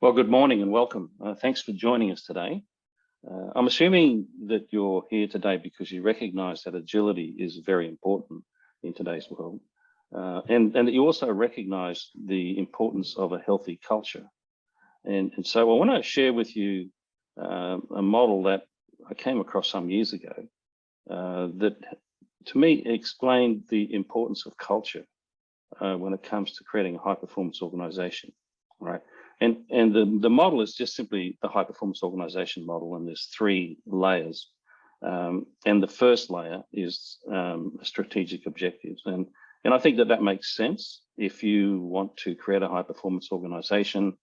Well, good morning and welcome. Thanks for joining us today. I'm assuming that you're here today because you recognize that agility is very important in today's world, and that you also recognize the importance of a healthy culture. And so I want to share with you a model that I came across some years ago that to me explained the importance of culture when it comes to creating a high-performance organization, right? And the model is just simply the high-performance organization model, and there's three layers. And the first layer is strategic objectives. And I think that makes sense. If you want to create a high-performance organization,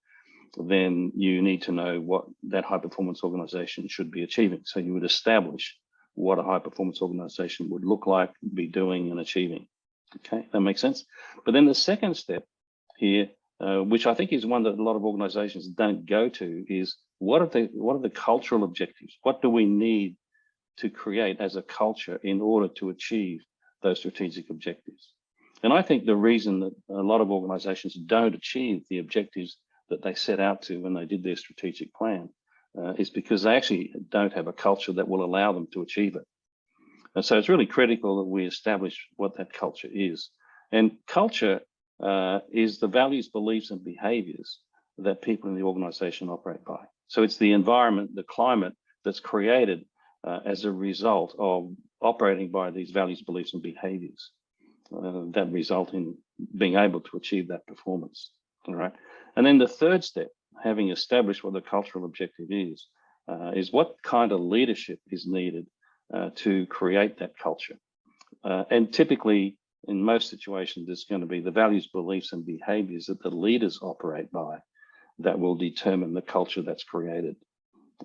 then you need to know what that high-performance organization should be achieving. So you would establish what a high-performance organization would look like, be doing and achieving. Okay, that makes sense. But then the second step here, which I think is one that a lot of organizations don't go to, is what are the cultural objectives? What do we need to create as a culture in order to achieve those strategic objectives? And I think the reason that a lot of organizations don't achieve the objectives that they set out to when they did their strategic plan is because they actually don't have a culture that will allow them to achieve it. And so it's really critical that we establish what that culture is. And culture is the values, beliefs, and behaviors that people in the organization operate by. So it's the environment, the climate that's created as a result of operating by these values, beliefs, and behaviors that result in being able to achieve that performance. All right. And then the third step, having established what the cultural objective is what kind of leadership is needed to create that culture. And typically, in most situations, it's going to be the values, beliefs, and behaviors that the leaders operate by that will determine the culture that's created.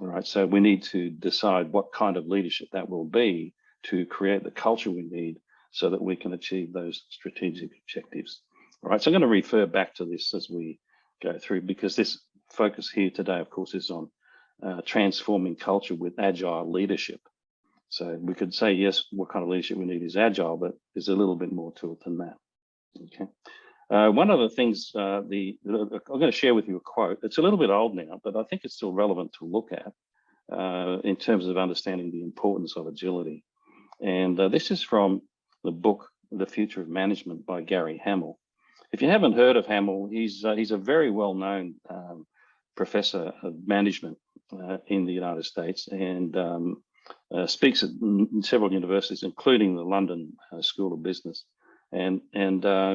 All right, so we need to decide what kind of leadership that will be to create the culture we need so that we can achieve those strategic objectives. All right, so I'm going to refer back to this as we go through, because this focus here today, of course, is on transforming culture with agile leadership. So we could say, yes, what kind of leadership we need is agile, but there's a little bit more to it than that. Okay. One of the things, I'm going to share with you a quote. It's a little bit old now, but I think it's still relevant to look at in terms of understanding the importance of agility. And this is from the book, The Future of Management by Gary Hamel. If you haven't heard of Hamel, he's a very well-known professor of management in the United States, and speaks at several universities, including the London School of Business, and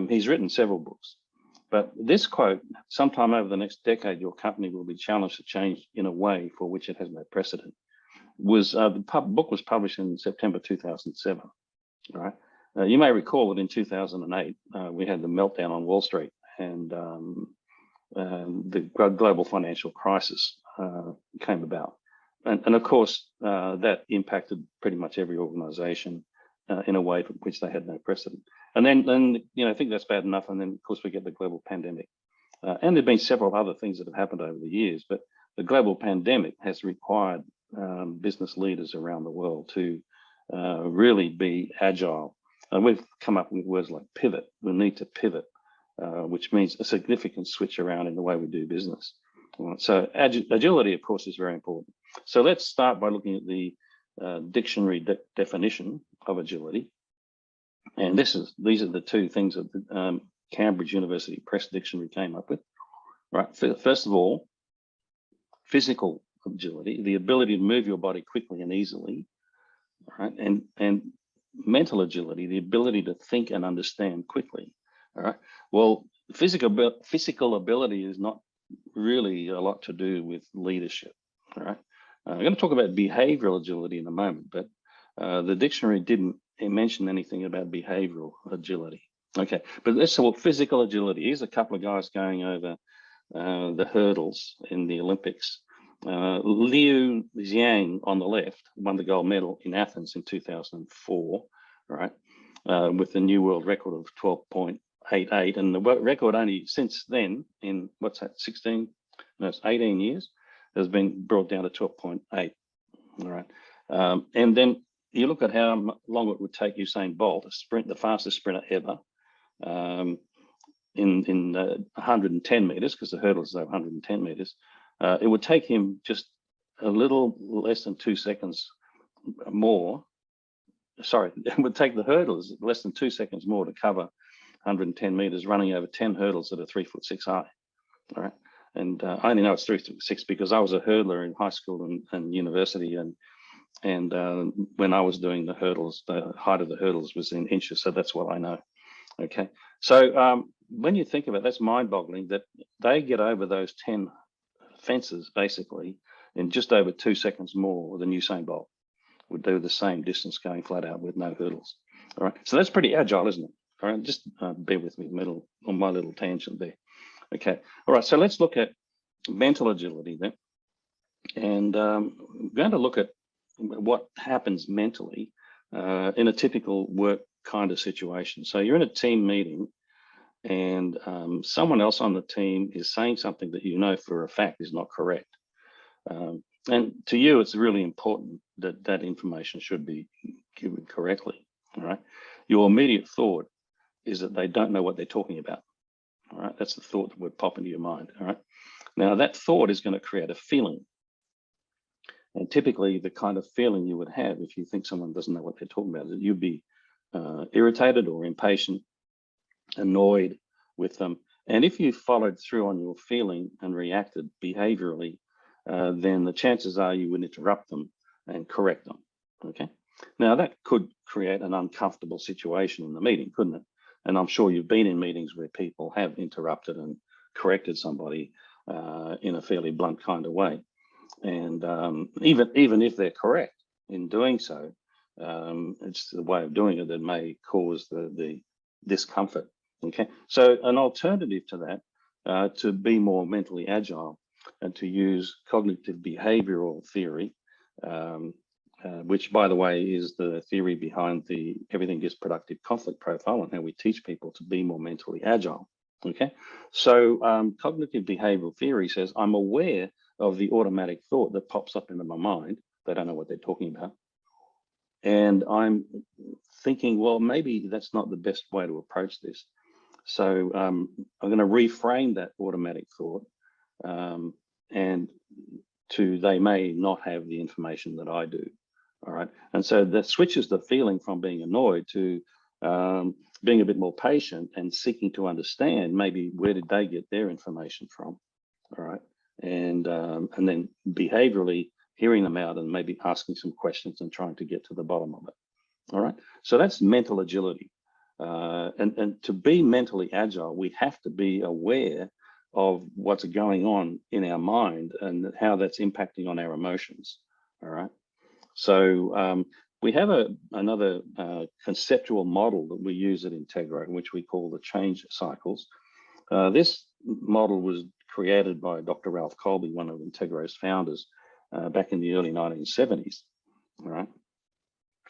he's written several books. But this quote, sometime over the next decade, your company will be challenged to change in a way for which it has no precedent, was the book was published in September 2007. Right? You may recall that in 2008, we had the meltdown on Wall Street, and the global financial crisis came about. And of course, that impacted pretty much every organization in a way for which they had no precedent. And then I think that's bad enough. And then, of course, we get the global pandemic. And there have been several other things that have happened over the years, but the global pandemic has required business leaders around the world to really be agile. And we've come up with words like pivot. We need to pivot, which means a significant switch around in the way we do business. So agility, of course, is very important. So let's start by looking at the dictionary definition of agility. And these are the two things that the Cambridge University Press Dictionary came up with. Right. First of all, physical agility, the ability to move your body quickly and easily. Right. And mental agility, the ability to think and understand quickly. All right. Well, physical ability is not really a lot to do with leadership. All right. I'm going to talk about behavioral agility in a moment, but the dictionary didn't mention anything about behavioral agility. Okay, but let's talk physical agility. Here's a couple of guys going over the hurdles in the Olympics. Liu Xiang on the left won the gold medal in Athens in 2004, right, with the new world record of 12.88, and the record only since then, in what's that, 18 years, has been brought down to 12.8. All right, and then you look at how long it would take Usain Bolt, the fastest sprinter ever, in 110 meters, because the hurdle is 110 meters, it would take him just a little less than 2 seconds more. Sorry, it would take the hurdlers less than 2 seconds more to cover 110 meters, running over 10 hurdles that are 3'6" high. All right. And I only know it's 3'6" because I was a hurdler in high school and university, and when I was doing the hurdles, the height of the hurdles was in inches, so that's what I know. Okay, so when you think of it, that's mind-boggling that they get over those 10 fences basically in just over 2 seconds more than Usain Bolt would do the same distance going flat out with no hurdles. All right, so that's pretty agile, isn't it? All right, just bear with me on my little tangent there. Okay, all right, so let's look at mental agility then. And we're going to look at what happens mentally in a typical work kind of situation. So you're in a team meeting and someone else on the team is saying something that you know for a fact is not correct. And to you, it's really important that that information should be given correctly. All right. Your immediate thought is that they don't know what they're talking about. All right. That's the thought that would pop into your mind. All right. Now that thought is going to create a feeling. And typically the kind of feeling you would have if you think someone doesn't know what they're talking about, that you'd be irritated or impatient, annoyed with them. And if you followed through on your feeling and reacted behaviorally, then the chances are you would interrupt them and correct them. Okay. Now that could create an uncomfortable situation in the meeting, couldn't it? And I'm sure you've been in meetings where people have interrupted and corrected somebody in a fairly blunt kind of way. And even if they're correct in doing so, it's the way of doing it that may cause the discomfort. Okay, so an alternative to that, to be more mentally agile and to use cognitive behavioral theory, which, by the way, is the theory behind the Everything is Productive conflict profile and how we teach people to be more mentally agile. Okay, so cognitive behavioral theory says I'm aware of the automatic thought that pops up into my mind. They don't know what they're talking about. And I'm thinking, well, maybe that's not the best way to approach this. So I'm going to reframe that automatic thought and they may not have the information that I do. All right. And so that switches the feeling from being annoyed to being a bit more patient and seeking to understand maybe where did they get their information from. All right. And then behaviorally hearing them out and maybe asking some questions and trying to get to the bottom of it. All right. So that's mental agility. And to be mentally agile, we have to be aware of what's going on in our mind and how that's impacting on our emotions. All right. So we have another conceptual model that we use at Intégro, which we call the change cycles. This model was created by Dr. Ralph Colby, one of Integro's founders, back in the early 1970s, all right,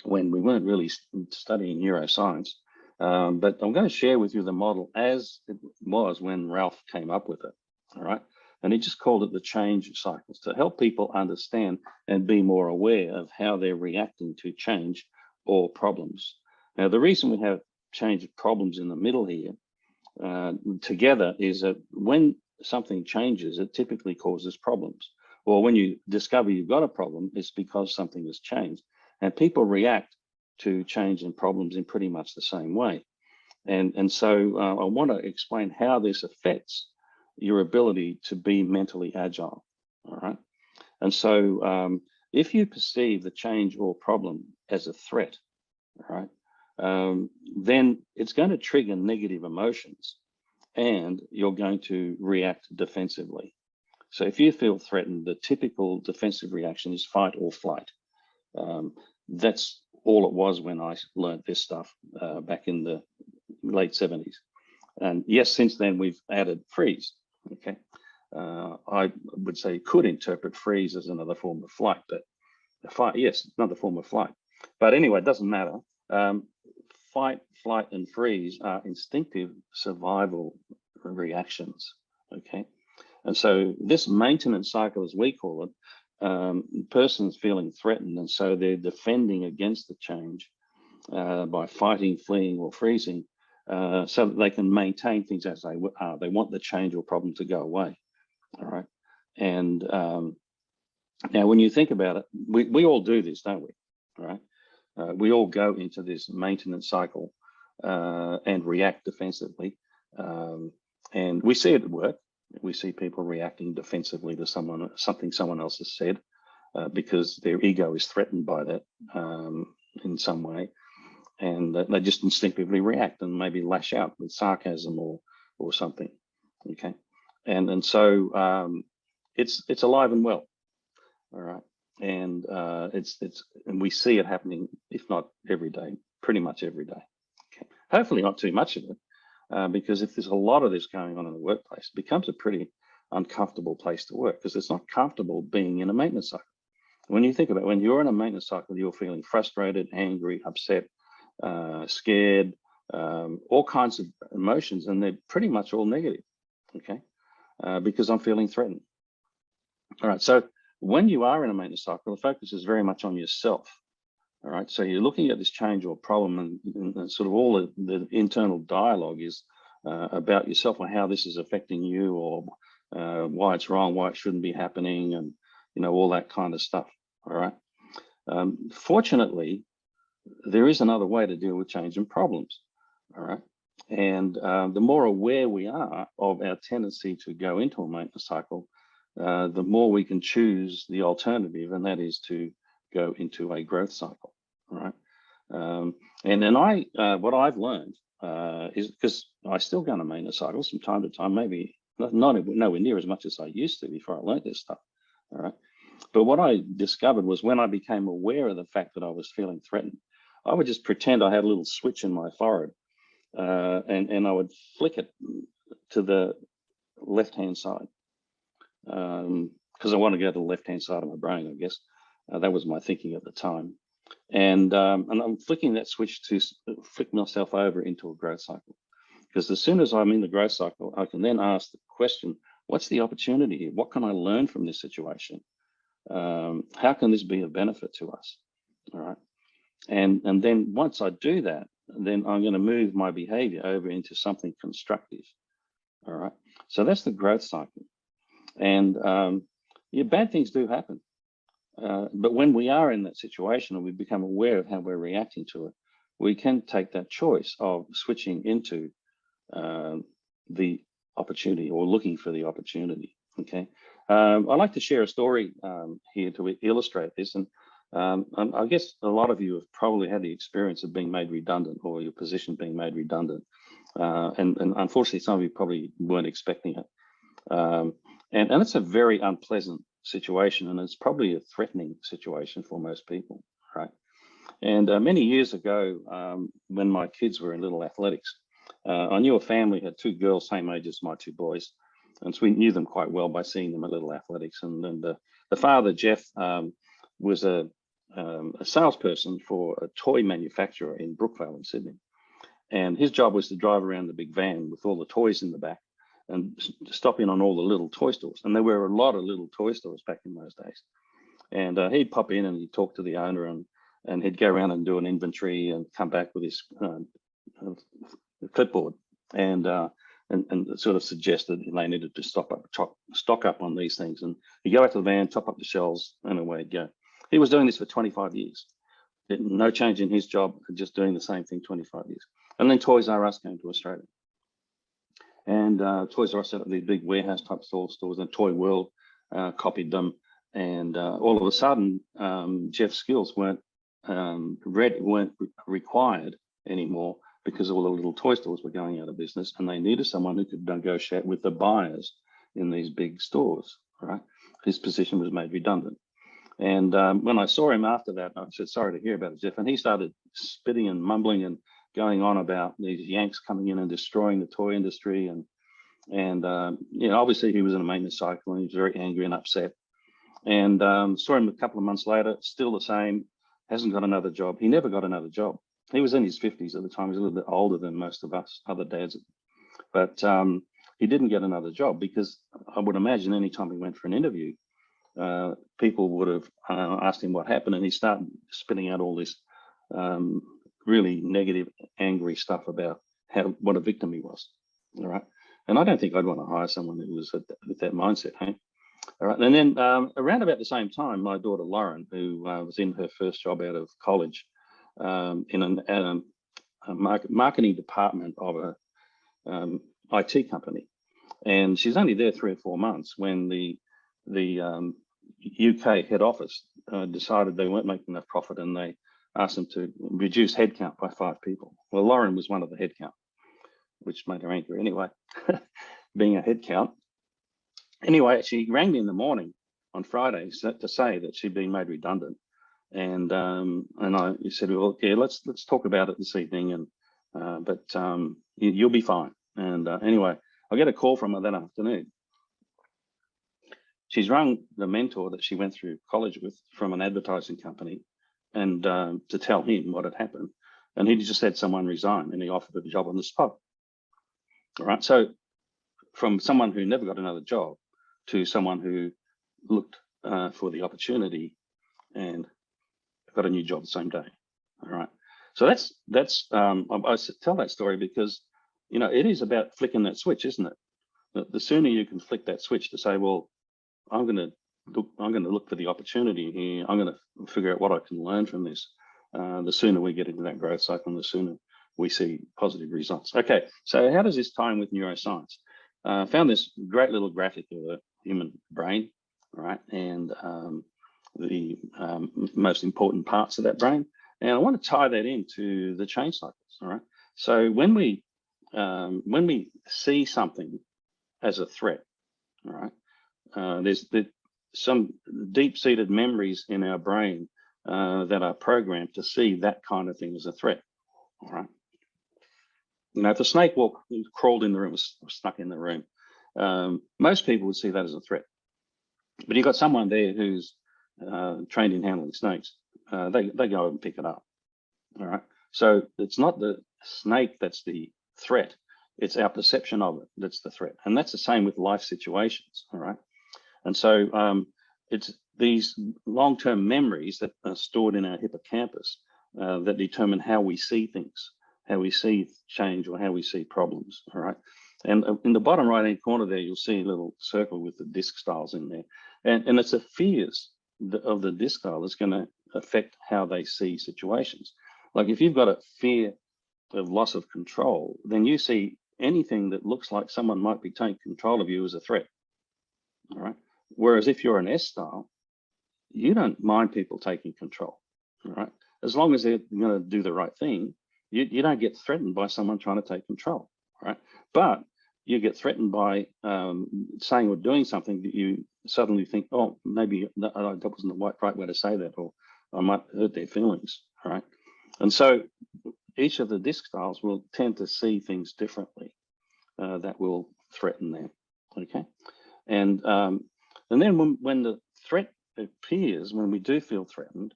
when we weren't really studying neuroscience. But I'm going to share with you the model as it was when Ralph came up with it, all right? And he just called it the change cycles to help people understand and be more aware of how they're reacting to change or problems. Now, the reason we have change problems in the middle here together is that when something changes, it typically causes problems. Or when you discover you've got a problem, it's because something has changed. And people react to change and problems in pretty much the same way. And so I want to explain how this affects your ability to be mentally agile, all right? And so if you perceive the change or problem as a threat, all right, then it's going to trigger negative emotions and you're going to react defensively. So if you feel threatened, the typical defensive reaction is fight or flight. That's all it was when I learned this stuff back in the late 70s. And yes, since then we've added freeze. Okay, I would say you could interpret freeze as another form of flight, but fight, yes, another form of flight. But anyway, it doesn't matter. Fight, flight, and freeze are instinctive survival reactions. Okay, and so this maintenance cycle, as we call it, person's feeling threatened, and so they're defending against the change by fighting, fleeing, or freezing. so that they can maintain things as they are. They want the change or problem to go away. All right. And now, when you think about it, we all do this, don't we? All right. We all go into this maintenance cycle and react defensively. And we see it at work. We see people reacting defensively to something someone else has said because their ego is threatened by that in some way. And they just instinctively react and maybe lash out with sarcasm or something. Okay. And so it's alive and well. All right. And and we see it happening, if not every day, pretty much every day. Okay. Hopefully not too much of it, because if there's a lot of this going on in the workplace, it becomes a pretty uncomfortable place to work because it's not comfortable being in a maintenance cycle. When you think about it, when you're in a maintenance cycle, you're feeling frustrated, angry, upset, scared, all kinds of emotions, and they're pretty much all negative. Okay. Because I'm feeling threatened. All right. So when you are in a maintenance cycle, the focus is very much on yourself. All right. So you're looking at this change or problem, and sort of all the internal dialogue is about yourself and how this is affecting you, or why it's wrong, why it shouldn't be happening, and all that kind of stuff. All right. Fortunately, there is another way to deal with change and problems. All right. And the more aware we are of our tendency to go into a maintenance cycle, the more we can choose the alternative, and that is to go into a growth cycle. All right. And then what I've learned is, because I still go into maintenance cycles from time to time, maybe nowhere near as much as I used to before I learned this stuff. All right. But what I discovered was when I became aware of the fact that I was feeling threatened, I would just pretend I had a little switch in my forehead, and I would flick it to the left-hand side, because I want to go to the left-hand side of my brain, I guess. That was my thinking at the time. And I'm flicking that switch to flick myself over into a growth cycle. Because as soon as I'm in the growth cycle, I can then ask the question, what's the opportunity here? What can I learn from this situation? How can this be of benefit to us? All right. And then once I do that, then I'm going to move my behavior over into something constructive. All right. So that's the growth cycle. And bad things do happen. But when we are in that situation and we become aware of how we're reacting to it, we can take that choice of switching into the opportunity, or looking for the opportunity. Okay. I'd like to share a story here to illustrate this. And I guess a lot of you have probably had the experience of being made redundant, or your position being made redundant. And unfortunately, some of you probably weren't expecting it. And it's a very unpleasant situation, and it's probably a threatening situation for most people, right? And many years ago, when my kids were in little athletics, I knew a family had two girls, same age as my two boys. And so we knew them quite well by seeing them at little athletics. And then the father, Jeff, was a salesperson for a toy manufacturer in Brookvale in Sydney. And his job was to drive around the big van with all the toys in the back and stop in on all the little toy stores. And there were a lot of little toy stores back in those days. And he'd pop in and he'd talk to the owner, and he'd go around and do an inventory and come back with his clipboard and sort of suggested they needed to stock up on these things. And he'd go out to the van, top up the shelves, and away he'd go. He was doing this for 25 years. No change in his job, just doing the same thing 25 years. And then Toys R Us came to Australia. And Toys R Us set up these big warehouse type stores, and Toy World copied them. And all of a sudden, Jeff's skills weren't required anymore, because all the little toy stores were going out of business, and they needed someone who could negotiate with the buyers in these big stores, right? His position was made redundant. And when I saw him after that, I said, sorry to hear about it, Jeff. And he started spitting and mumbling and going on about these Yanks coming in and destroying the toy industry. And obviously he was in a maintenance cycle, and he was very angry and upset. And saw him a couple of months later, still the same, hasn't got another job. He never got another job. He was in his 50s at the time. He was a little bit older than most of us other dads. But he didn't get another job, because I would imagine any time he went for an interview, people would have asked him what happened, and he started spitting out all this really negative, angry stuff about what a victim he was. All right. And I don't think I'd want to hire someone who was with that mindset. Hey. All right. And then around about the same time, my daughter Lauren, who was in her first job out of college, in a marketing department of a IT company, and she's only there 3 or 4 months when the UK head office decided they weren't making enough profit, and they asked them to reduce headcount by 5 people. Well, Lauren was one of the headcount, which made her angry anyway, being a headcount. Anyway, she rang me in the morning on Friday to say that she'd been made redundant, and I said, well, yeah, let's talk about it this evening, and but you'll be fine. And anyway, I get a call from her that afternoon. She's rung the mentor that she went through college with from an advertising company, and to tell him what had happened, and he just had someone resign, and he offered her the job on the spot. All right, so from someone who never got another job to someone who looked for the opportunity and got a new job the same day. All right, so that's I tell that story because, you know, it is about flicking that switch, isn't it? The sooner you can flick that switch to say, well, I'm going to look for the opportunity here. I'm going to figure out what I can learn from this. The sooner we get into that growth cycle, the sooner we see positive results. Okay, so how does this tie in with neuroscience? I found this great little graphic of the human brain, right, and the most important parts of that brain. And I want to tie that into the change cycles. All right. So when we see something as a threat, all right, there's some deep-seated memories in our brain that are programmed to see that kind of thing as a threat. All right. You know, if a snake crawled in the room, was stuck in the room, most people would see that as a threat. But you've got someone there who's trained in handling snakes. They go and pick it up. All right. So it's not the snake that's the threat. It's our perception of it that's the threat. And that's the same with life situations. All right. And so it's these long-term memories that are stored in our hippocampus that determine how we see things, how we see change, or how we see problems. All right. And in the bottom right-hand corner there, you'll see a little circle with the disc styles in there. And it's the fears of the disc style that's going to affect how they see situations. Like if you've got a fear of loss of control, then you see anything that looks like someone might be taking control of you as a threat. All right. Whereas if you're an S style, you don't mind people taking control. All right. As long as they're going to do the right thing, you don't get threatened by someone trying to take control. All right. But you get threatened by saying or doing something that you suddenly think, oh, maybe that wasn't the right way to say that, or I might hurt their feelings. All right. And so each of the disc styles will tend to see things differently that will threaten them. Okay. And then when the threat appears, when we do feel threatened,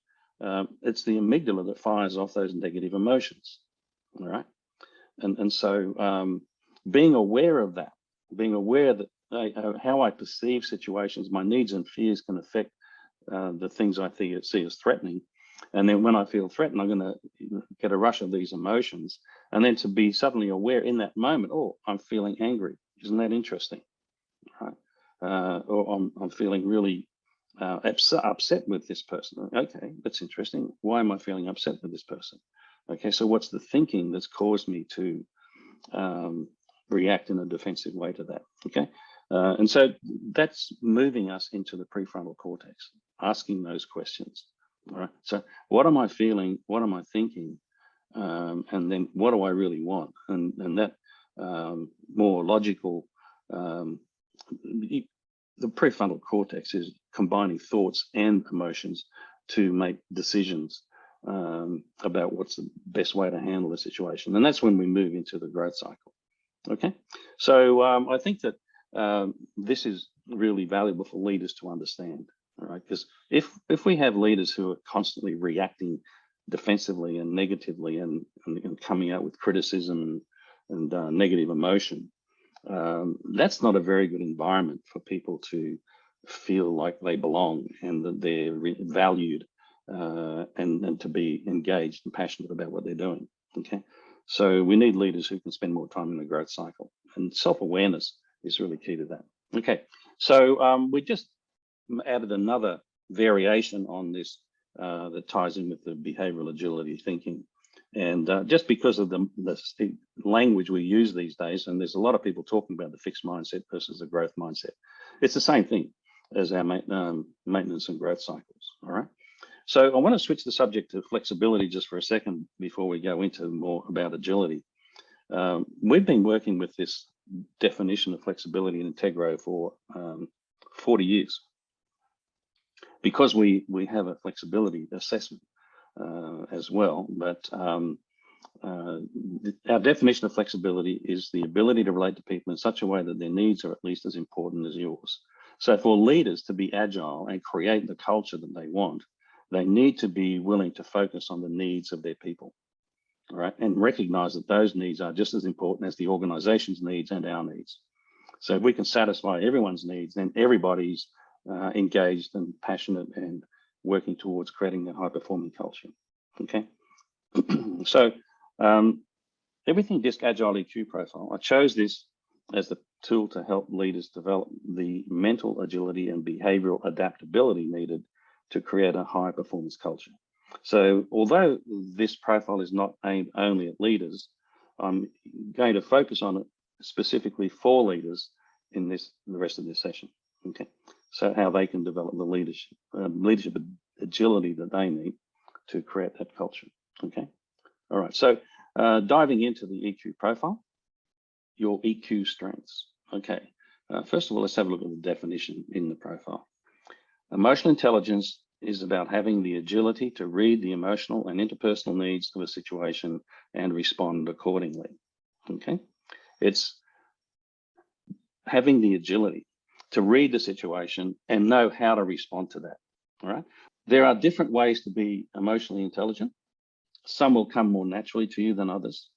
it's the amygdala that fires off those negative emotions. All right. And so being aware of that, being aware that how I perceive situations, my needs and fears can affect the things I see as threatening. And then when I feel threatened, I'm going to get a rush of these emotions. And then to be suddenly aware in that moment, oh, I'm feeling angry. Isn't that interesting? Right. Or I'm feeling really upset with this person. Okay, that's interesting. Why am I feeling upset with this person? Okay, so what's the thinking that's caused me to react in a defensive way to that? Okay, and so that's moving us into the prefrontal cortex, asking those questions. All right, so what am I feeling? What am I thinking? And then what do I really want? And that more logical, the prefrontal cortex is combining thoughts and emotions to make decisions about what's the best way to handle the situation. And that's when we move into the growth cycle. Okay, so I think that this is really valuable for leaders to understand. All right, because if we have leaders who are constantly reacting defensively and negatively and coming out with criticism and negative emotion, that's not a very good environment for people to feel like they belong and that they're valued and to be engaged and passionate about what they're doing. Okay, So we need leaders who can spend more time in the growth cycle, and self-awareness is really key to that. Okay, so we just added another variation on this that ties in with the behavioral agility thinking. And just because of the language we use these days, and there's a lot of people talking about the fixed mindset versus the growth mindset, it's the same thing as our maintenance and growth cycles, all right? So I want to switch the subject to flexibility just for a second before we go into more about agility. We've been working with this definition of flexibility in Intégro for 40 years because we have a flexibility assessment as well, but our definition of flexibility is the ability to relate to people in such a way that their needs are at least as important as yours. So for leaders to be agile and create the culture that they want, they need to be willing to focus on the needs of their people, all right, and recognize that those needs are just as important as the organization's needs and our needs. So if we can satisfy everyone's needs, then everybody's engaged and passionate and working towards creating a high-performing culture, okay? So everything DISC Agile EQ profile, I chose this as the tool to help leaders develop the mental agility and behavioral adaptability needed to create a high performance culture. So although this profile is not aimed only at leaders, I'm going to focus on it specifically for leaders in the rest of this session, okay? So how they can develop the leadership agility that they need to create that culture, okay? All right, so diving into the EQ profile, your EQ strengths, okay? First of all, let's have a look at the definition in the profile. Emotional intelligence is about having the agility to read the emotional and interpersonal needs of a situation and respond accordingly, okay? It's having the agility to read the situation and know how to respond to that, all right? There are different ways to be emotionally intelligent. Some will come more naturally to you than others.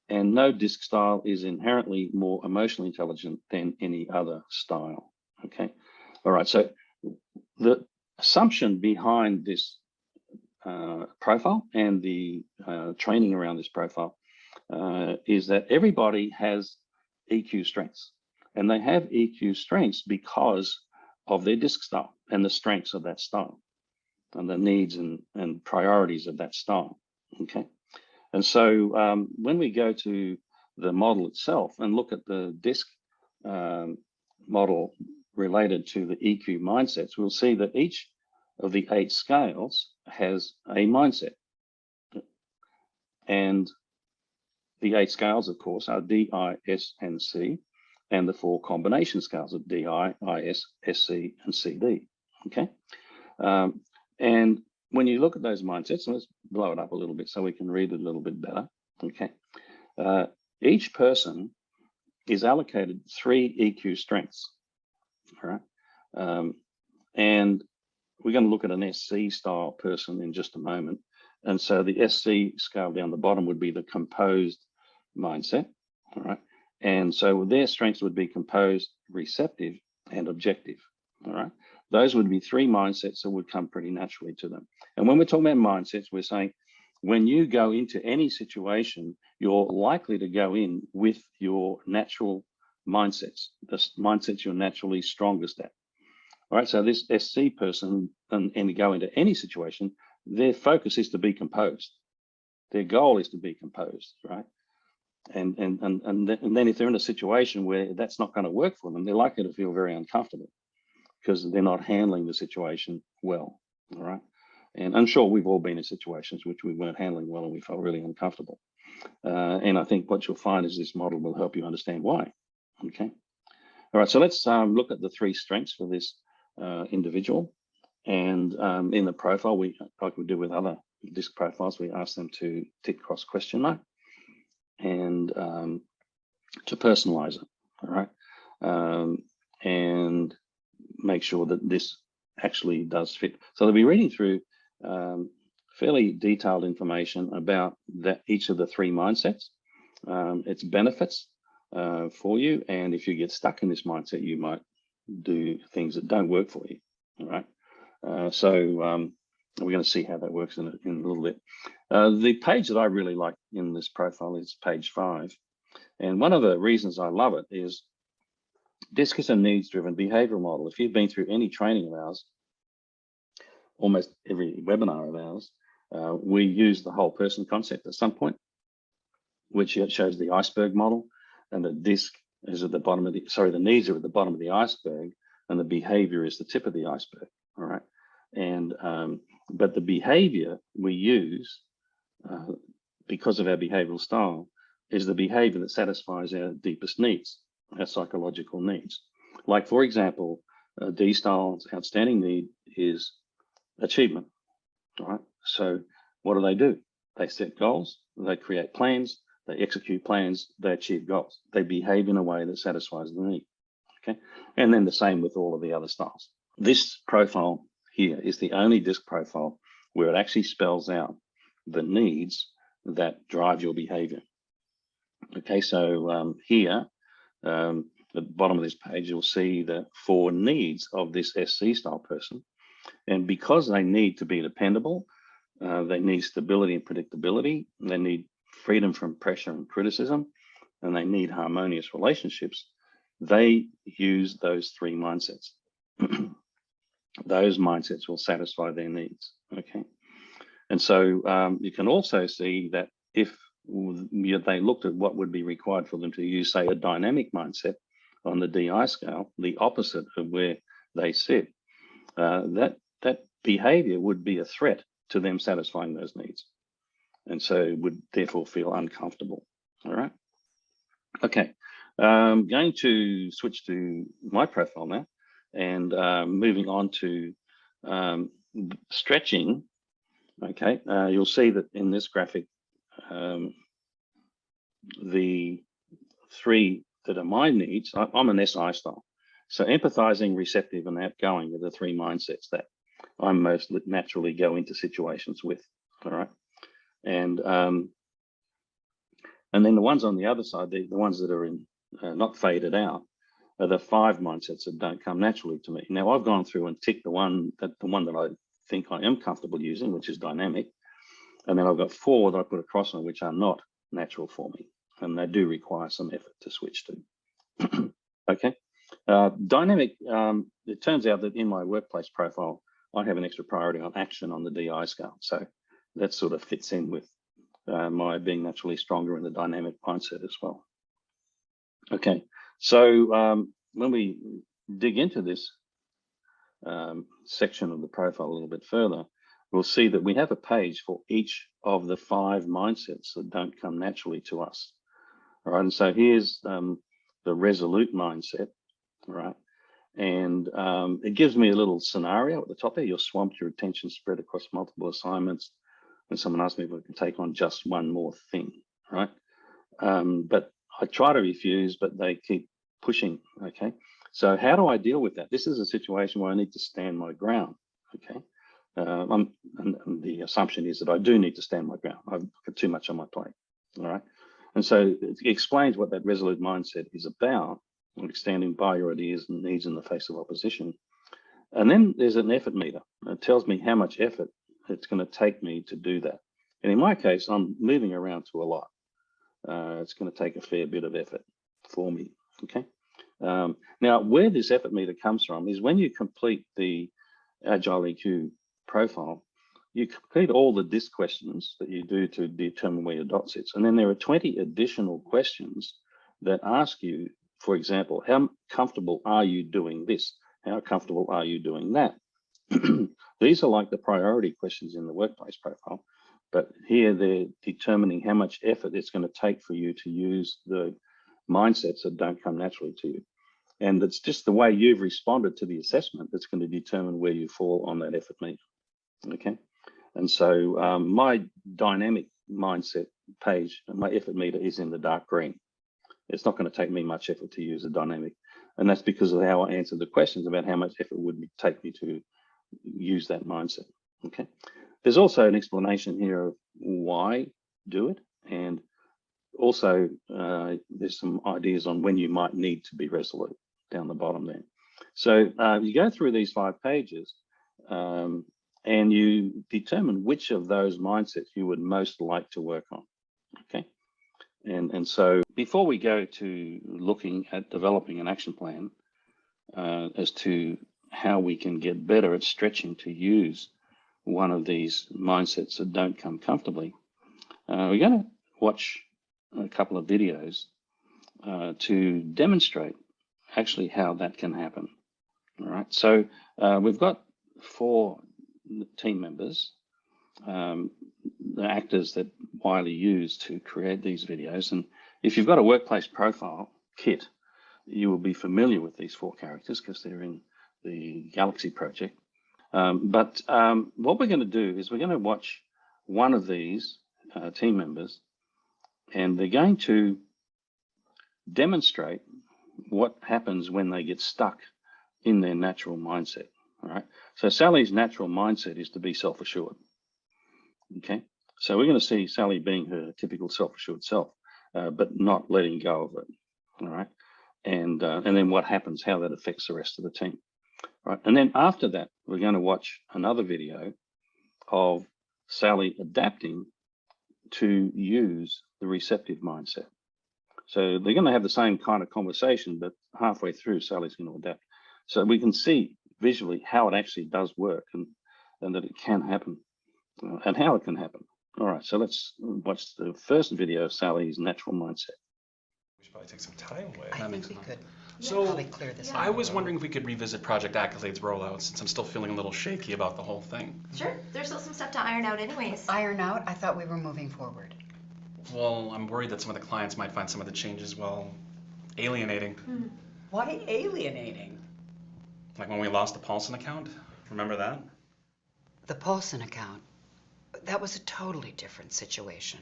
And no DISC style is inherently more emotionally intelligent than any other style, okay? All right, so the assumption behind this profile and the training around this profile is that everybody has EQ strengths. And they have EQ strengths because of their DISC style and the strengths of that style and the needs and priorities of that style, okay? And so when we go to the model itself and look at the DISC model related to the EQ mindsets, we'll see that each of the 8 scales has a mindset. And the 8 scales, of course, are D, I, S, and C, and the 4 combination scales of D, I, S, SC, and CD, okay? And when you look at those mindsets, and let's blow it up a little bit so we can read it a little bit better, okay? Each person is allocated 3 EQ strengths, all right? And we're going to look at an SC style person in just a moment. And so the SC scale down the bottom would be the composed mindset, all right? And so their strengths would be composed, receptive, and objective, all right? Those would be 3 mindsets that would come pretty naturally to them. And when we're talking about mindsets, we're saying when you go into any situation, you're likely to go in with your natural mindsets, the mindsets you're naturally strongest at. All right, so this SC person, and go into any situation, their focus is to be composed. Their goal is to be composed, right? And then if they're in a situation where that's not going to work for them, they're likely to feel very uncomfortable because they're not handling the situation well, all right? And I'm sure we've all been in situations which we weren't handling well and we felt really uncomfortable. And I think what you'll find is this model will help you understand why, okay? All right, so let's look at the 3 strengths for this individual. And in the profile, like we do with other DISC profiles, we ask them to tick cross question mark and to personalize it, all right? And make sure that this actually does fit. So they'll be reading through fairly detailed information about each of the 3 mindsets, its benefits for you. And if you get stuck in this mindset, you might do things that don't work for you, all right? So We're going to see how that works in a little bit. The page that I really like in this profile is page 5. And one of the reasons I love it is DISC is a needs-driven behavioral model. If you've been through any training of ours, almost every webinar of ours, we use the whole person concept at some point, which shows the iceberg model, and the DISC is at the bottom of the, the needs are at the bottom of the iceberg, and the behavior is the tip of the iceberg, all right? And, but the behavior we use, because of our behavioral style, is the behavior that satisfies our deepest needs, our psychological needs. Like, for example, D style's outstanding need is achievement, all right? So what do? They set goals, they create plans, they execute plans, they achieve goals. They behave in a way that satisfies the need, okay? And then the same with all of the other styles. This profile here is the only DISC profile where it actually spells out the needs that drive your behavior. Okay, so here, at the bottom of this page, you'll see the 4 needs of this SC style person. And because they need to be dependable, they need stability and predictability, they need freedom from pressure and criticism, and they need harmonious relationships, they use those 3 mindsets. Those mindsets will satisfy their needs, okay? And so you can also see that if they looked at what would be required for them to use, say, a dynamic mindset on the DI scale, the opposite of where they sit, that behavior would be a threat to them satisfying those needs, and so would therefore feel uncomfortable. All right. Okay. I'm going to switch to my profile now, and moving on to stretching. Okay. You'll see that in this graphic, the 3 that are my needs. I'm an SI style. So empathizing, receptive, and outgoing are the 3 mindsets that I most naturally go into situations with. All right. And then the ones on the other side, the ones that are in not faded out, are the 5 mindsets that don't come naturally to me. Now I've gone through and ticked the one that I think I am comfortable using, which is dynamic. And then I've got 4 that I put a cross on, which are not natural for me, and they do require some effort to switch to. Okay. Dynamic, it turns out that in my workplace profile, I have an extra priority on action on the DI scale. So that sort of fits in with my being naturally stronger in the dynamic mindset as well. Okay, so when we dig into this section of the profile a little bit further, we'll see that we have a page for each of the 5 mindsets that don't come naturally to us. All right, and so here's the resolute mindset, all right? And it gives me a little scenario at the top there. You're swamped, your attention spread across multiple assignments, and someone asked me if I can take on just one more thing, right? But I try to refuse, but they keep pushing, okay? So how do I deal with that? This is a situation where I need to stand my ground, okay? And the assumption is that I do need to stand my ground. I've got too much on my plate, all right? And so it explains what that resolute mindset is about, like standing by your ideas and needs in the face of opposition. And then there's an effort meter. It tells me how much effort it's going to take me to do that. And in my case, I'm moving around to a lot. It's going to take a fair bit of effort for me, okay? Now, where this effort meter comes from is when you complete the Agile EQ profile, you complete all the DISC questions that you do to determine where your dot sits. And then there are 20 additional questions that ask you, for example, how comfortable are you doing this? How comfortable are you doing that? These are like the priority questions in the workplace profile, but here they're determining how much effort it's going to take for you to use the mindsets that don't come naturally to you. And it's just the way you've responded to the assessment that's going to determine where you fall on that effort meter, okay? And so my dynamic mindset page, my effort meter is in the dark green. It's not going to take me much effort to use a dynamic. And that's because of how I answered the questions about how much effort would it take me to use that mindset, okay? There's also an explanation here of why do it. And also there's some ideas on when you might need to be resolute down the bottom there. So you go through these 5 pages and you determine which of those mindsets you would most like to work on. Okay. And so before we go to looking at developing an action plan as to how we can get better at stretching to use one of these mindsets that don't come comfortably, we're going to watch a couple of videos to demonstrate actually how that can happen. All right, so we've got 4 team members, the actors that Wiley used to create these videos. And if you've got a workplace profile kit, you will be familiar with these 4 characters because they're in the Galaxy project. But what we're going to do is we're going to watch one of these team members, and they're going to demonstrate what happens when they get stuck in their natural mindset. All right. So Sally's natural mindset is to be self-assured. Okay. So we're going to see Sally being her typical self-assured self, but not letting go of it. All right. And then what happens, how that affects the rest of the team. Right. And then after that, we're going to watch another video of Sally adapting to use the receptive mindset. So they're going to have the same kind of conversation, but halfway through, Sally's going to adapt. So we can see visually how it actually does work and that it can happen and how it can happen. All right, so let's watch the first video of Sally's natural mindset. We should probably take some time with. I think we could. So probably clear this I up. was wondering if we could revisit Project Accolade's rollout since I'm still feeling a little shaky about the whole thing. Sure, there's still some stuff to iron out anyways. Iron out? I thought we were moving forward. Well, I'm worried that some of the clients might find some of the changes, well, alienating. Why alienating? Like when we lost the Paulson account. Remember that? The Paulson account. That was a totally different situation.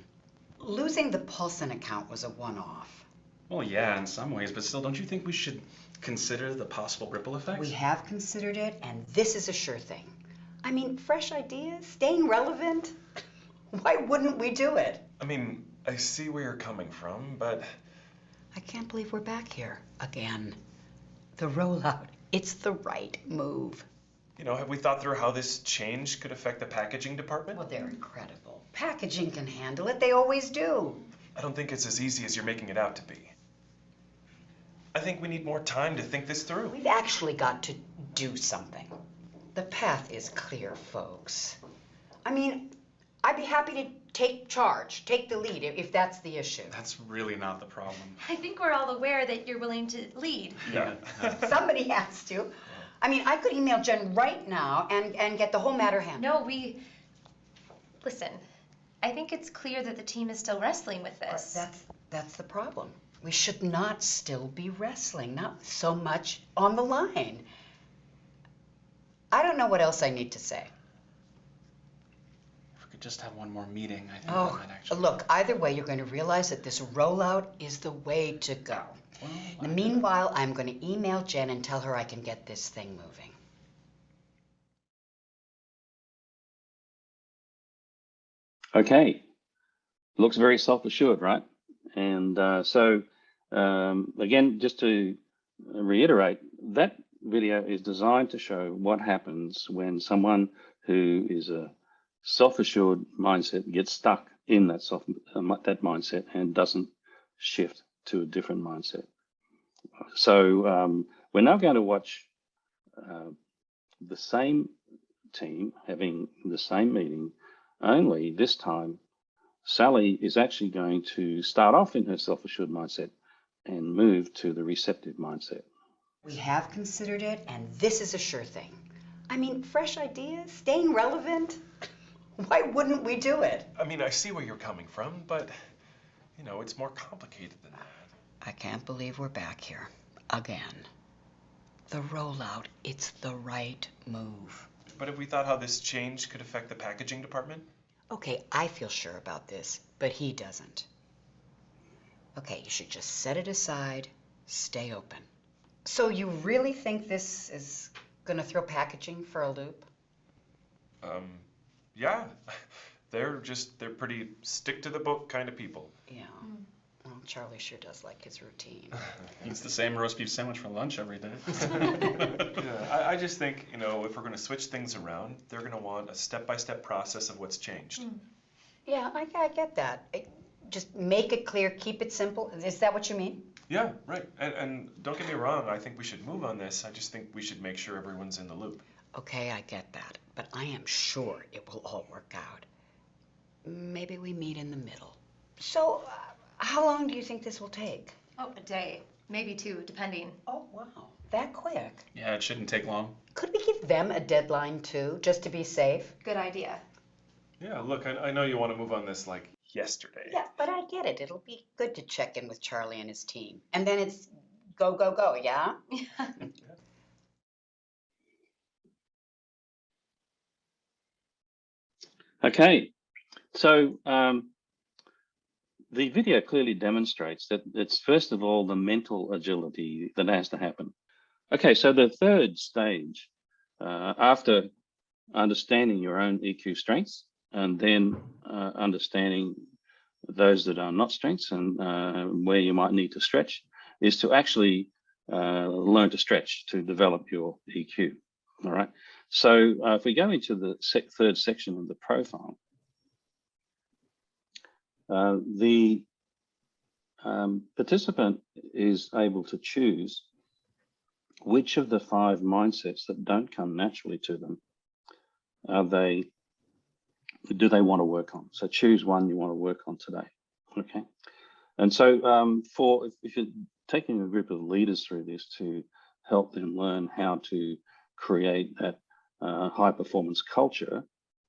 Losing the Paulson account was a one-off. Well, yeah, in some ways, but still, don't you think we should consider the possible ripple effects? We have considered it, and this is a sure thing. I mean, fresh ideas, staying relevant. Why wouldn't we do it? I mean, I see where you're coming from, but I can't believe we're back here again. The rollout, it's the right move. you know, have we thought through how this change could affect the packaging department? Well, they're incredible. Packaging can handle it. They always do. I don't think it's as easy as you're making it out to be. I think we need more time to think this through. We've actually got to do something. The path is clear, folks. I mean, I'd be happy to take charge, take the lead if that's the issue. That's really not the problem. I think we're all aware that you're willing to lead. Yeah. Somebody has to. I mean, I could email Jen right now and get the whole matter handled. No, listen, I think it's clear that the team is still wrestling with this. That's the problem. We should not still be wrestling, not so much on the line. I don't know what else I need to say. If we could just have one more meeting, I think that Oh, might actually... look, either way, you're going to realize that this rollout is the way to go. Well, And meanwhile, I'm going to email Jen and tell her I can get this thing moving. Okay, looks very self-assured, right? And again, just to reiterate, that video is designed to show what happens when someone who is a self-assured mindset gets stuck in that mindset and doesn't shift to a different mindset. So we're now going to watch the same team having the same meeting, only this time Sally is actually going to start off in her self-assured mindset and move to the receptive mindset. We have considered it, and this is a sure thing. I mean, fresh ideas, staying relevant. Why wouldn't we do it? I mean, I see where you're coming from, but, you know, it's more complicated than that. I can't believe we're back here again. The rollout, it's the right move. But have we thought how this change could affect the packaging department? Okay, I feel sure about this, but he doesn't. Okay, you should just set it aside, stay open. So you really think this is gonna throw packaging for a loop? Yeah. They're pretty stick to the book kind of people. Yeah. Well, Charlie sure does like his routine. Eats the same roast beef sandwich for lunch every day. Yeah, I just think, you know, if we're going to switch things around, they're going to want a step-by-step process of what's changed. Yeah, I get that. Just make it clear, keep it simple. Is that what you mean? Yeah, right. And don't get me wrong, I think we should move on this. I just think we should make sure everyone's in the loop. Okay, I get that. But I am sure it will all work out. Maybe we meet in the middle. So, how long do you think this will take? Oh, a day, maybe two, depending. Oh, wow. That quick? Yeah, it shouldn't take long. Could we give them a deadline too, just to be safe? Good idea. Yeah, look, I know you want to move on this like yesterday. Yeah, but I get it. It'll be good to check in with Charlie and his team. And then it's go, go, go, yeah? Okay, so the video clearly demonstrates that it's first of all the mental agility that has to happen. Okay, so the third stage, after understanding your own EQ strengths and then understanding those that are not strengths and where you might need to stretch, is to actually learn to stretch to develop your EQ. All right. So if we go into the third section of the profile, the participant is able to choose which of the 5 mindsets that don't come naturally to them do they want to work on. So choose one you want to work on today. Okay. And so if you're taking a group of leaders through this to help them learn how to create that high performance culture,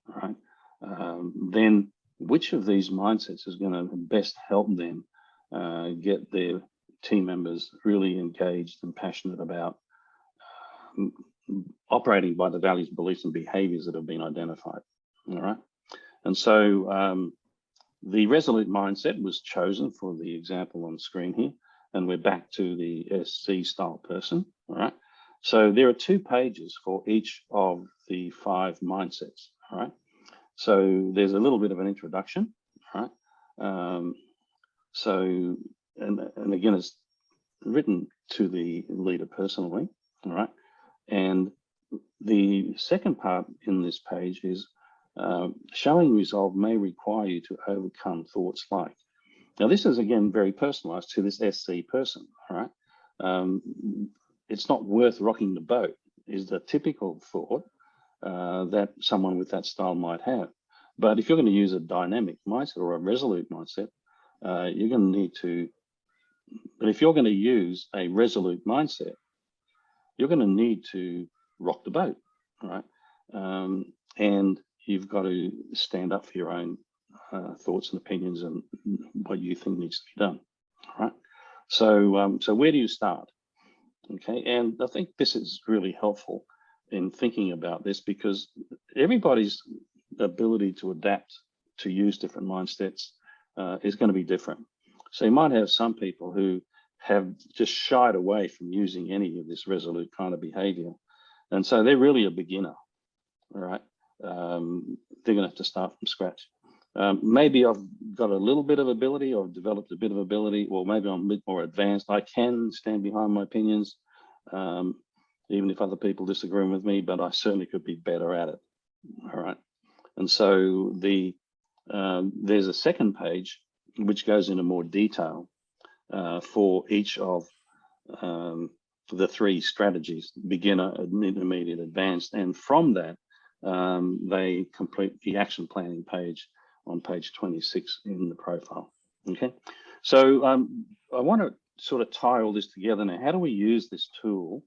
right? Then which of these mindsets is going to best help them get their team members really engaged and passionate about operating by the values, beliefs, and behaviors that have been identified. All right. And so the resolute mindset was chosen for the example on screen here, and we're back to the SC style person. All right. So there are 2 pages for each of the 5 mindsets. All right. So there's a little bit of an introduction. All right. And again, it's written to the leader personally. All right. And the second part in this page is showing resolve may require you to overcome thoughts like. Now, this is again very personalized to this SC person. All right. It's not worth rocking the boat is the typical thought that someone with that style might have. But if you're going to use a dynamic mindset or a resolute mindset, you're going to need to, but if you're going to use a resolute mindset, you're going to need to rock the boat, right? And you've got to stand up for your own thoughts and opinions and what you think needs to be done, all right? So where do you start? Okay, and I think this is really helpful in thinking about this because everybody's ability to adapt to use different mindsets is going to be different. So you might have some people who have just shied away from using any of this resolute kind of behavior. And so they're really a beginner, all right? They're going to have to start from scratch. Maybe I've got a little bit of ability or developed a bit of ability, or maybe I'm a bit more advanced. I can stand behind my opinions, even if other people disagree with me, but I certainly could be better at it, all right? And so there's a second page which goes into more detail for each of the 3 strategies, beginner, intermediate, advanced, and from that, they complete the action planning page on page 26 in the profile. Okay, so I want to sort of tie all this together now. How do we use this tool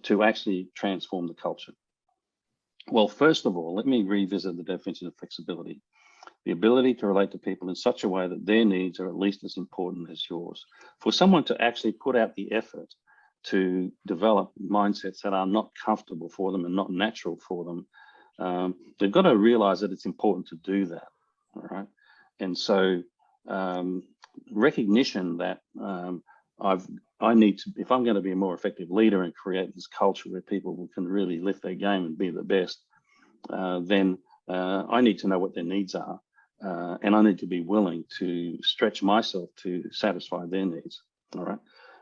to actually transform the culture? Well, first of all, let me revisit the definition of flexibility. The ability to relate to people in such a way that their needs are at least as important as yours. For someone to actually put out the effort to develop mindsets that are not comfortable for them and not natural for them, they've got to realize that it's important to do that, all right? And so recognition that I need to, if I'm going to be a more effective leader and create this culture where people can really lift their game and be the best, then I need to know what their needs are and I need to be willing to stretch myself to satisfy their needs. All right.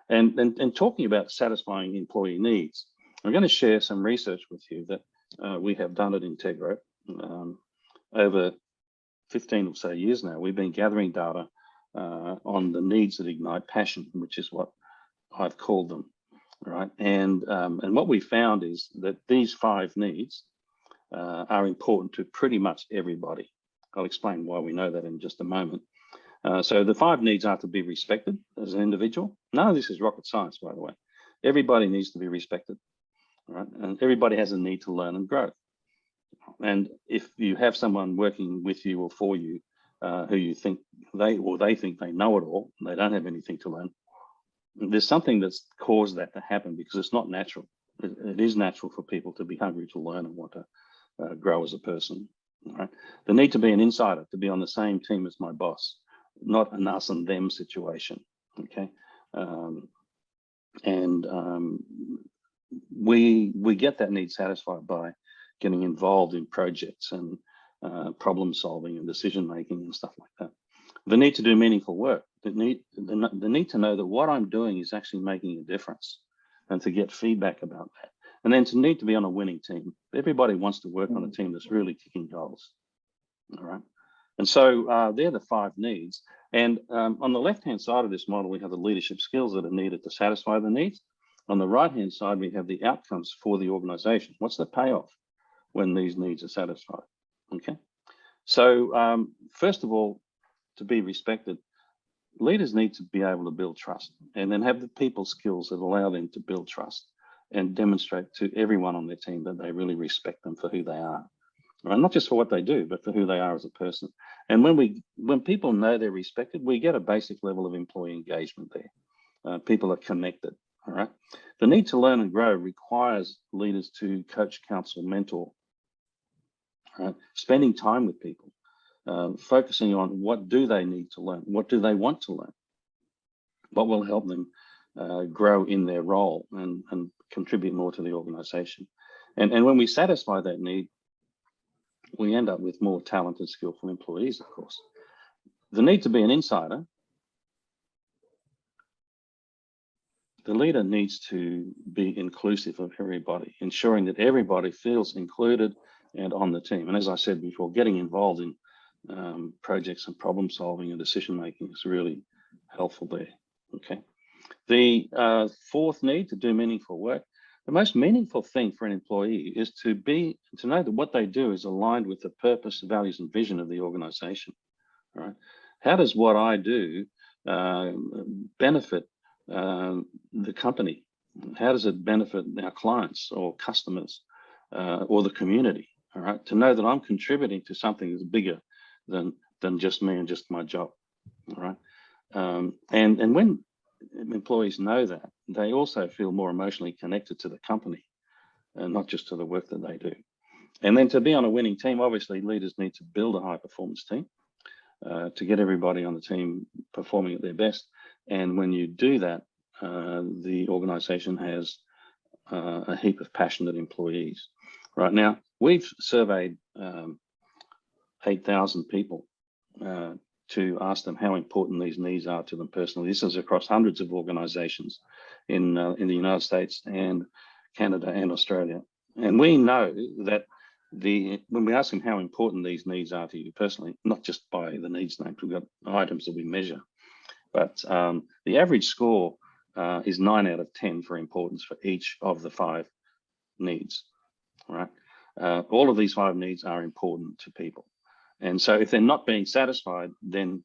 And talking about satisfying employee needs, I'm going to share some research with you that we have done at Intégro. Over 15 or so years now, we've been gathering data on the needs that ignite passion, which is what I've called them. Right. And what we found is that these 5 needs are important to pretty much everybody. I'll explain why we know that in just a moment. So the 5 needs are to be respected as an individual. None of this is rocket science, by the way. Everybody needs to be respected, right? And everybody has a need to learn and grow. And if you have someone working with you or for you who you think they think they know it all, and they don't have anything to learn, there's something that's caused that to happen, because it's not natural. It is natural for people to be hungry to learn and want to grow as a person. Right? The need to be an insider, to be on the same team as my boss, not an us and them situation. Okay, we get that need satisfied by getting involved in projects and problem solving and decision making and stuff like that. The need to do meaningful work, the need to know that what I'm doing is actually making a difference, and to get feedback about that. And then to need to be on a winning team. Everybody wants to work on a team that's really kicking goals. All right. And so they're the 5 needs. And on the left-hand side of this model, we have the leadership skills that are needed to satisfy the needs. On the right-hand side, we have the outcomes for the organization. What's the payoff when these needs are satisfied? Okay. So first of all, to be respected, leaders need to be able to build trust, and then have the people skills that allow them to build trust and demonstrate to everyone on their team that they really respect them for who they are, right? Not just for what they do, but for who they are as a person. And when people know they're respected, we get a basic level of employee engagement there. People are connected, all right? The need to learn and grow requires leaders to coach, counsel, mentor, right? Spending time with people, focusing on what do they need to learn, what do they want to learn, what will help them grow in their role and contribute more to the organization. And when we satisfy that need, we end up with more talented, skillful employees, of course. The need to be an insider. The leader needs to be inclusive of everybody, ensuring that everybody feels included and on the team. And as I said before, getting involved in projects and problem solving and decision making is really helpful there. Okay. The 4th need, to do meaningful work. The most meaningful thing for an employee is to know that what they do is aligned with the purpose, values, and vision of the organization. Right? How does what I do benefit the company? How does it benefit our clients or customers or the community? All right, to know that I'm contributing to something that's bigger than just me and just my job. All right, and when employees know that, they also feel more emotionally connected to the company and not just to the work that they do. And then to be on a winning team, obviously leaders need to build a high performance team to get everybody on the team performing at their best. And when you do that, the organization has a heap of passionate employees. Right now, we've surveyed 8,000 people to ask them how important these needs are to them personally. This is across hundreds of organizations in the United States and Canada and Australia. And we know that when we ask them how important these needs are to you personally, not just by the needs names, we've got items that we measure, but the average score is 9 out of 10 for importance for each of the 5 needs, right? All of these 5 needs are important to people. And so if they're not being satisfied, then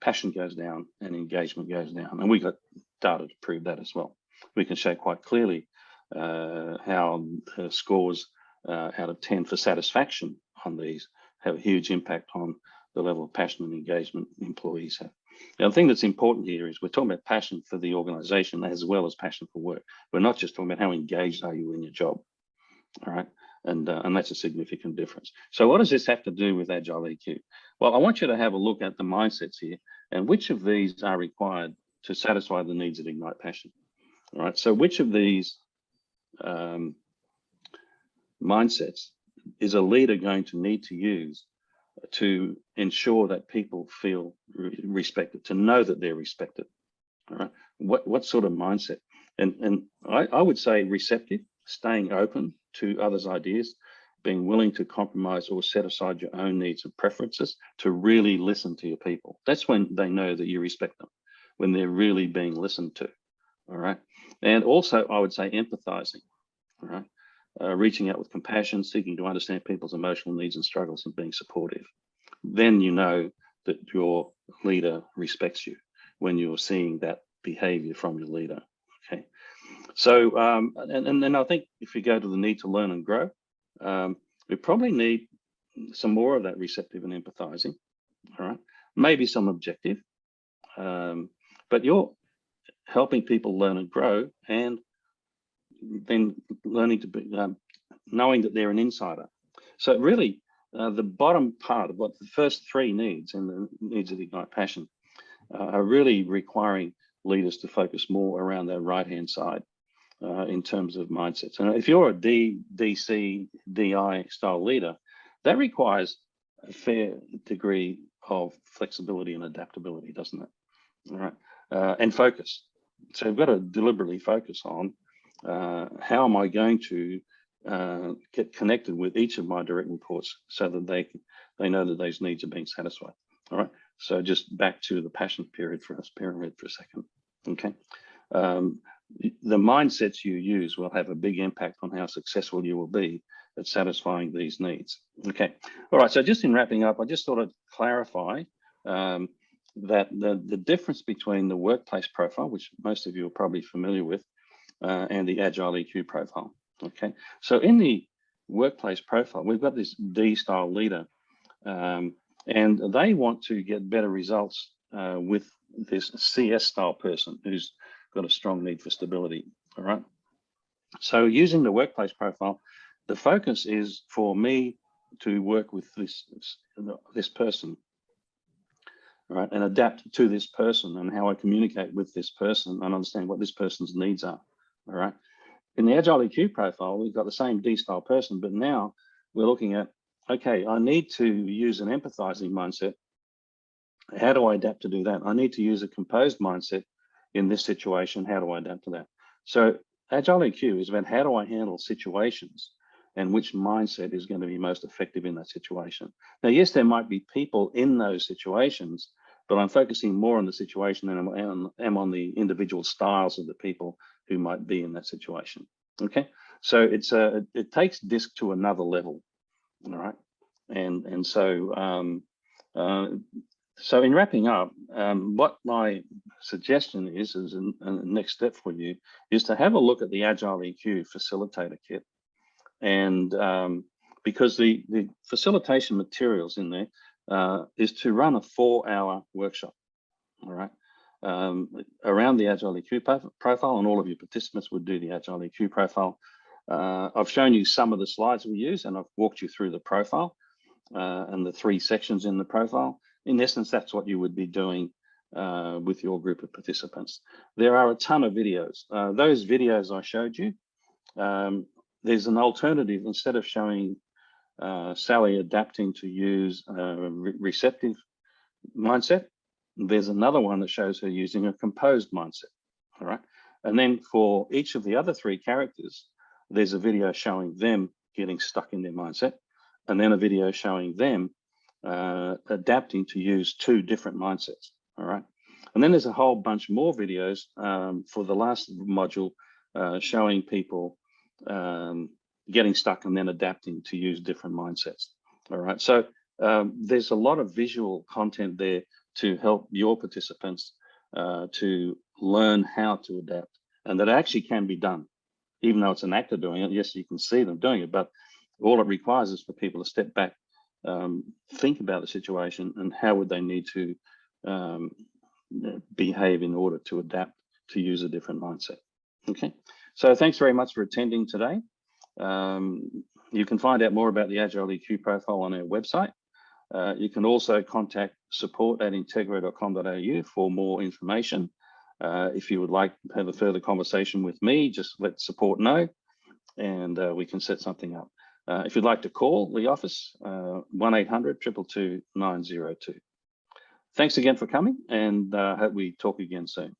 passion goes down and engagement goes down. And we got data to prove that as well. We can show quite clearly how scores out of 10 for satisfaction on these have a huge impact on the level of passion and engagement employees have. Now, the thing that's important here is we're talking about passion for the organization as well as passion for work. We're not just talking about how engaged are you in your job, all right? And that's a significant difference. So what does this have to do with Agile EQ? Well, I want you to have a look at the mindsets here and which of these are required to satisfy the needs that ignite passion, all right? So which of these mindsets is a leader going to need to use to ensure that people feel respected, to know that they're respected. All right. What sort of mindset? And I would say receptive, staying open to others' ideas, being willing to compromise or set aside your own needs and preferences to really listen to your people. That's when they know that you respect them, when they're really being listened to. All right. And also, I would say empathizing. All right. Reaching out with compassion, seeking to understand people's emotional needs and struggles, and being supportive. Then you know that your leader respects you, when you're seeing that behavior from your leader. Okay. So, and then I think if you go to the need to learn and grow, we probably need some more of that receptive and empathizing. All right. Maybe some objective, but you're helping people learn and grow, and then learning to be, knowing that they're an insider. So really, the bottom part of what the first three needs, and the needs of Ignite Passion, are really requiring leaders to focus more around their right-hand side in terms of mindsets. And if you're a DC, DI style leader, that requires a fair degree of flexibility and adaptability, doesn't it? All right, and focus. So you've got to deliberately focus on how am I going to get connected with each of my direct reports so that they know that those needs are being satisfied. All right. So just back to the passion pyramid for a second. Okay. The mindsets you use will have a big impact on how successful you will be at satisfying these needs. Okay. All right. So just in wrapping up, I just thought I'd clarify that the difference between the workplace profile, which most of you are probably familiar with, and the Agile EQ profile. Okay. So in the workplace profile, we've got this D style leader, and they want to get better results with this CS style person who's got a strong need for stability. All right. So using the workplace profile, the focus is for me to work with this person, right, and adapt to this person and how I communicate with this person and understand what this person's needs are. All right. In the Agile EQ profile, we've got the same D style person, but now we're looking at, okay, I need to use an empathizing mindset. How do I adapt to do that? I need to use a composed mindset in this situation. How do I adapt to that? So Agile EQ is about how do I handle situations and which mindset is going to be most effective in that situation. Now, yes, there might be people in those situations, but I'm focusing more on the situation and I'm on the individual styles of the people who might be in that situation. Okay, so it takes DISC to another level. All right, and so so in wrapping up, what my suggestion is a next step for you is to have a look at the Agile EQ Facilitator Kit, and because the facilitation materials in there is to run a 4-hour workshop. All right. Around the Agile EQ profile, and all of your participants would do the Agile EQ profile. I've shown you some of the slides we use, and I've walked you through the profile and the 3 sections in the profile. In essence, that's what you would be doing with your group of participants. There are a ton of videos. Those videos I showed you, there's an alternative. Instead of showing Sally adapting to use a receptive mindset, there's another one that shows her using a composed mindset. All right. And then for each of the other 3 characters, there's a video showing them getting stuck in their mindset, and then a video showing them adapting to use 2 different mindsets. All right. And then there's a whole bunch more videos for the last module showing people getting stuck and then adapting to use different mindsets. All right. So there's a lot of visual content there to help your participants to learn how to adapt, and that actually can be done. Even though it's an actor doing it, yes, you can see them doing it, but all it requires is for people to step back, think about the situation and how would they need to behave in order to adapt to use a different mindset. Okay, so thanks very much for attending today. You can find out more about the Agile EQ profile on our website. You can also contact support@intégro.com.au for more information. If you would like to have a further conversation with me, just let support know and we can set something up. If you'd like to call the office, 1-800-222-902. Thanks again for coming, and hope we talk again soon.